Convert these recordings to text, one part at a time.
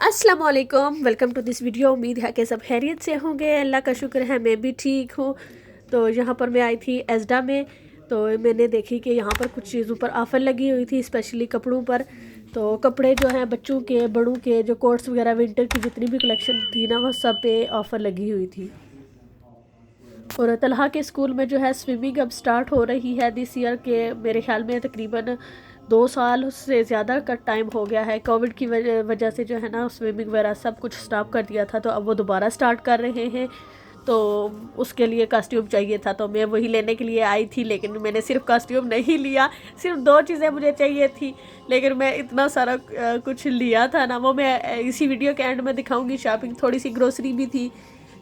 अस्सलाम वालेकुम, welcome to this video. उम्मीद है कि सब खैरियत से होंगे। अल्लाह का शुक्र है मैं भी ठीक हूँ। तो यहाँ पर मैं आई थी एजडा में, तो मैंने देखी कि यहाँ पर कुछ चीज़ों पर ऑफ़र लगी हुई थी, स्पेशली कपड़ों पर। तो कपड़े जो हैं बच्चों के, बड़ों के, जो कोट्स वगैरह विंटर की जितनी भी कलेक्शन थी ना, वो सब पे ऑफ़र लगी हुई थी। और तलहा के स्कूल में जो है स्विमिंग अब स्टार्ट हो रही है दिस ईयर के। मेरे ख्याल में तकरीबन 2 साल से ज़्यादा का टाइम हो गया है। कोविड की वजह से जो है ना स्विमिंग वगैरह सब कुछ स्टॉप कर दिया था, तो अब वो दोबारा स्टार्ट कर रहे हैं। तो उसके लिए कॉस्ट्यूम चाहिए था, तो मैं वही लेने के लिए आई थी, लेकिन मैंने सिर्फ कॉस्ट्यूम नहीं लिया। सिर्फ 2 चीज़ें मुझे चाहिए थी, लेकिन मैं इतना सारा कुछ लिया था ना, वो मैं इसी वीडियो के एंड में दिखाऊंगी। शॉपिंग, थोड़ी सी ग्रोसरी भी थी,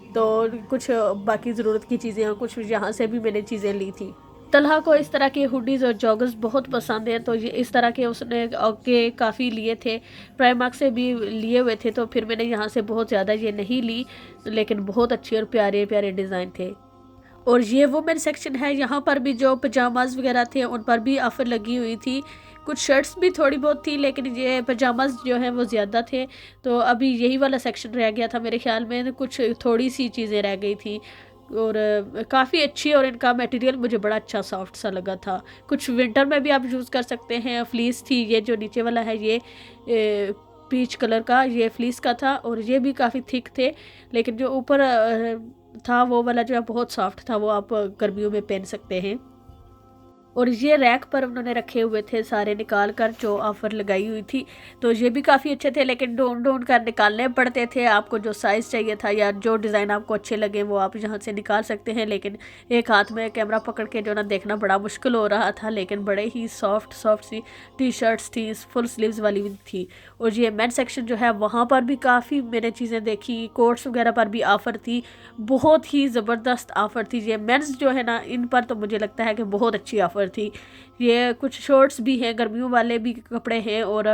तो कुछ बाकी ज़रूरत की चीज़ें और कुछ यहाँ से भी मैंने चीज़ें ली थी। तलहा को इस तरह के हुडीज़ और जॉगर्स बहुत पसंद हैं, तो ये इस तरह के उसने के काफ़ी लिए थे। प्राइमार्क से भी लिए हुए थे, तो फिर मैंने यहाँ से बहुत ज़्यादा ये नहीं ली, लेकिन बहुत अच्छे और प्यारे प्यारे डिज़ाइन थे। और ये वुमेन सेक्शन है, यहाँ पर भी जो पजामाज वगैरह थे उन पर भी ऑफ़र लगी हुई थी। कुछ शर्ट्स भी थोड़ी बहुत थी, लेकिन ये पजामाज जो हैं वो ज़्यादा थे। तो अभी यही वाला सेक्शन रह गया था मेरे ख्याल में, कुछ थोड़ी सी चीज़ें रह गई थी। और काफ़ी अच्छी, और इनका मटेरियल मुझे बड़ा अच्छा सॉफ्ट सा लगा था। कुछ विंटर में भी आप यूज़ कर सकते हैं। फ्लीस थी, ये जो नीचे वाला है ये पीच कलर का, ये फ्लीस का था, और ये भी काफ़ी थिक थे। लेकिन जो ऊपर था वो वाला जो है बहुत सॉफ्ट था, वो आप गर्मियों में पहन सकते हैं। और ये रैक पर उन्होंने रखे हुए थे सारे निकाल कर, जो ऑफ़र लगाई हुई थी। तो ये भी काफ़ी अच्छे थे, लेकिन ढूंढ ढूंढ कर निकालने पड़ते थे। आपको जो साइज़ चाहिए था या जो डिज़ाइन आपको अच्छे लगे वो आप यहाँ से निकाल सकते हैं, लेकिन एक हाथ में कैमरा पकड़ के जो ना देखना बड़ा मुश्किल हो रहा था। लेकिन बड़े ही सॉफ्ट सॉफ्ट सी टी शर्ट्स थी, फुल स्लीव्स वाली भी थी। और ये मेन सेक्शन जो है वहाँ पर भी काफ़ी मैंने चीज़ें देखी। कोट्स वगैरह पर भी ऑफ़र थी, बहुत ही ज़बरदस्त ऑफ़र थी। ये मेंस जो है ना, इन पर तो मुझे लगता है कि बहुत अच्छी ऑफ़र थी। ये कुछ शॉर्ट्स भी हैं, गर्मियों वाले भी कपड़े हैं, और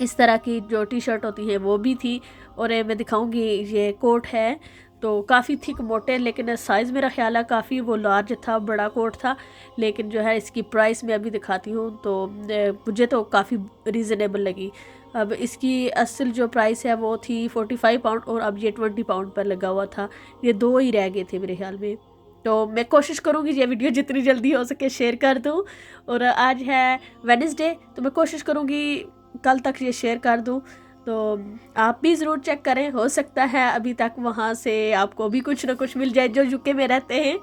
इस तरह की जो टी शर्ट होती है वो भी थी। और ये मैं दिखाऊंगी, ये कोट है, तो काफ़ी थिक मोटे, लेकिन साइज़ मेरा ख्याल है काफ़ी वो लार्ज था, बड़ा कोट था। लेकिन जो है इसकी प्राइस मैं अभी दिखाती हूँ, तो मुझे तो काफ़ी रीज़नेबल लगी। अब इसकी असल जो प्राइस है वो थी 45 पाउंड, और अब ये 20 पाउंड पर लगा हुआ था। ये 2 ही रह गए थे मेरे ख्याल में। तो मैं कोशिश करूँगी ये वीडियो जितनी जल्दी हो सके शेयर कर दूँ। और आज है वेडनेसडे, तो मैं कोशिश करूँगी कल तक ये शेयर कर दूँ। तो आप भी ज़रूर चेक करें, हो सकता है अभी तक वहाँ से आपको भी कुछ ना कुछ मिल जाए जो यूके में रहते हैं।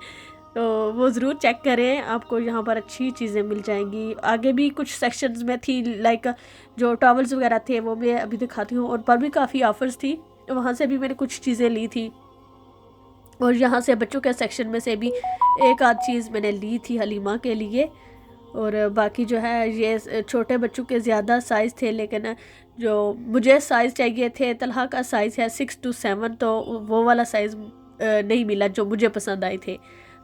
तो वो ज़रूर चेक करें, आपको यहाँ पर अच्छी चीज़ें मिल जाएंगी। आगे भी कुछ सेक्शंस में थी, लाइक जो टॉवल्स वगैरह थे वो मैं अभी दिखाती हूँ। उन पर भी काफ़ी ऑफ़र्स थी, वहाँ से भी मैंने कुछ चीज़ें ली थी। और यहाँ से बच्चों के सेक्शन में से भी एक आध चीज़ मैंने ली थी हलीमा के लिए। और बाकी जो है ये छोटे बच्चों के ज़्यादा साइज़ थे, लेकिन जो मुझे साइज़ चाहिए थे, तलहा का साइज़ है 6 to 7, तो वो वाला साइज़ नहीं मिला जो मुझे पसंद आए थे,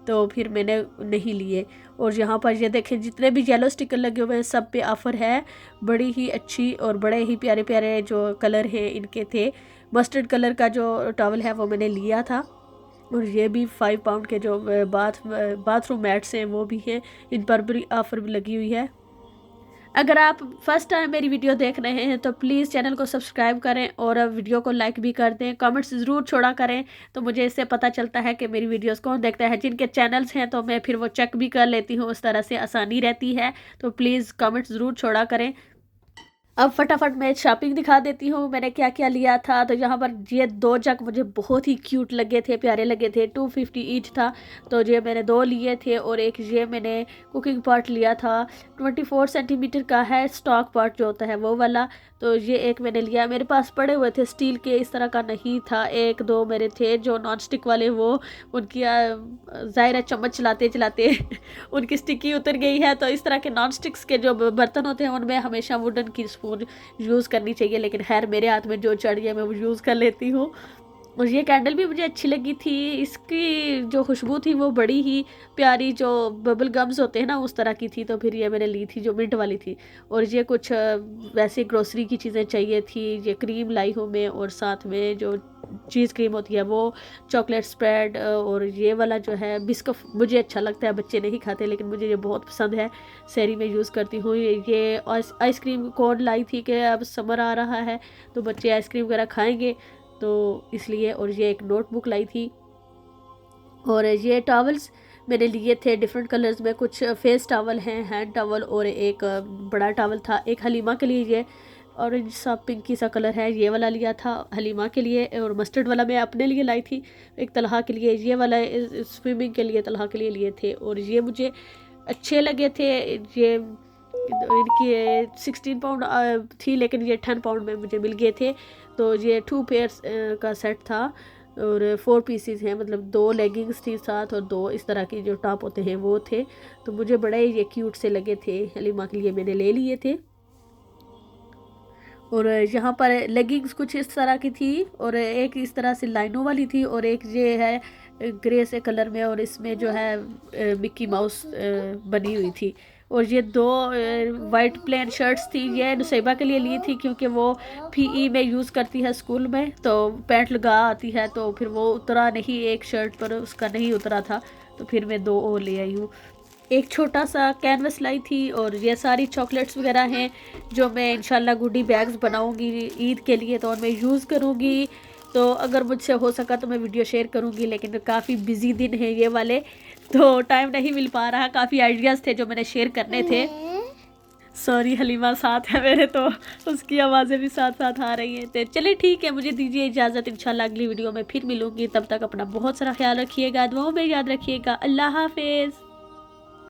तो फिर मैंने नहीं लिए। और यहाँ पर ये देखें, जितने भी येलो स्टिकर लगे हुए हैं सब पे ऑफ़र है। बड़ी ही अच्छी और बड़े ही प्यारे प्यारे जो कलर हैं इनके थे। मस्टर्ड कलर का जो टॉवल है वो मैंने लिया था। और ये भी 5 पाउंड के जो बाथरूम मैट्स हैं वो भी हैं, इन पर भी ऑफ़र भी लगी हुई है। अगर आप फर्स्ट टाइम मेरी वीडियो देख रहे हैं तो प्लीज़ चैनल को सब्सक्राइब करें, और वीडियो को लाइक भी कर दें। कमेंट्स ज़रूर छोड़ा करें, तो मुझे इससे पता चलता है कि मेरी वीडियोस कौन देखता है। जिनके चैनल्स हैं तो मैं फिर वो चेक भी कर लेती हूँ, उस तरह से आसानी रहती है। तो प्लीज़ कमेंट्स ज़रूर छोड़ा करें। अब फटाफट मैं शॉपिंग दिखा देती हूँ मैंने क्या क्या लिया था। तो यहाँ पर ये 2 जग मुझे बहुत ही क्यूट लगे थे, प्यारे लगे थे। 250 ईच था, तो ये मैंने 2 लिए थे। और एक ये मैंने कुकिंग पॉट लिया था, 24 सेंटीमीटर का है, स्टॉक पॉट जो होता है वो वाला। तो ये एक मैंने लिया। मेरे पास पड़े हुए थे स्टील के, इस तरह का नहीं था। 1-2 मेरे थे जो नॉन स्टिक वाले, वो उनकी ज़ाहिर है चम्मच चलाते चलाते उनकी स्टिकी उतर गई है। तो इस तरह के नॉन स्टिक्स के जो बर्तन होते हैं उनमें हमेशा वुडन की स्पून यूज़ करनी चाहिए, लेकिन खैर मेरे हाथ में जो चढ़ गया मैं वो यूज़ कर लेती हूँ। और ये कैंडल भी मुझे अच्छी लगी थी, इसकी जो खुशबू थी वो बड़ी ही प्यारी, जो बबल गम्स होते हैं ना उस तरह की थी। तो फिर ये मैंने ली थी जो मिंट वाली थी। और ये कुछ वैसे ग्रोसरी की चीज़ें चाहिए थी। ये क्रीम लाई हूँ मैं, और साथ में जो चीज़ क्रीम होती है वो, चॉकलेट स्प्रेड, और ये वाला जो है बिस्कुट मुझे अच्छा लगता है, बच्चे नहीं खाते लेकिन मुझे ये बहुत पसंद है, सहरी में यूज़ करती हूँ। ये आइसक्रीम कौन लाई थी कि अब समर आ रहा है तो बच्चे आइसक्रीम वगैरह खाएंगे तो इसलिए। और ये एक नोटबुक लाई थी। और ये टॉवल्स मैंने लिए थे डिफरेंट कलर्स में, कुछ फेस टॉवल हैं, हैंड टॉवल, और एक बड़ा टॉवल था। एक हलीमा के लिए ये ऑरेंज सा पिंकी सा कलर है, ये वाला लिया था हलीमा के लिए, और मस्टर्ड वाला मैं अपने लिए लाई थी। एक तलहा के लिए ये वाला स्विमिंग के लिए तलहा के लिए लिए थे, और ये मुझे अच्छे लगे थे। ये इनकी 16 पाउंड थी लेकिन ये 10 पाउंड में मुझे मिल गए थे। तो ये 2 पेयर्स का सेट था और 4 पीसीज हैं, मतलब 2 लेगिंग्स थी साथ और 2 इस तरह की जो टॉप होते हैं वो थे। तो मुझे बड़े ये क्यूट से लगे थे, हलीमा के लिए मैंने ले लिए थे। और यहाँ पर लेगिंग्स कुछ इस तरह की थी और एक इस तरह से लाइनों वाली थी, और एक ये है ग्रे से कलर में और इसमें जो है मिक्की माउस बनी हुई थी। और ये 2 वाइट प्लेन शर्ट्स थी, ये नुसैबा के लिए ली थी क्योंकि वो पीई में यूज़ करती है स्कूल में, तो पैंट लगा आती है तो फिर वो उतरा नहीं, एक शर्ट पर उसका नहीं उतरा था तो फिर मैं 2 और ले आई हूँ। एक छोटा सा कैनवस लाई थी, और ये सारी चॉकलेट्स वगैरह हैं जो मैं इंशाल्लाह गुडी बैग्स बनाऊंगी ईद के लिए, तो मैं यूज़ करूंगी। तो अगर मुझसे हो सका तो मैं वीडियो शेयर करूंगी, लेकिन काफ़ी बिजी दिन है ये वाले तो टाइम नहीं मिल पा रहा। काफ़ी आइडियाज़ थे जो मैंने शेयर करने थे। सॉरी हलीमा साथ है मेरे तो उसकी आवाज़ें भी साथ साथ आ रही हैं। तो चलिए ठीक है, मुझे दीजिए इजाज़त, इंशाल्लाह अगली वीडियो में फिर मिलूंगी। तब तक अपना बहुत सारा ख्याल रखिएगा, दुआओं में याद रखिएगा। अल्लाह हाफिज़।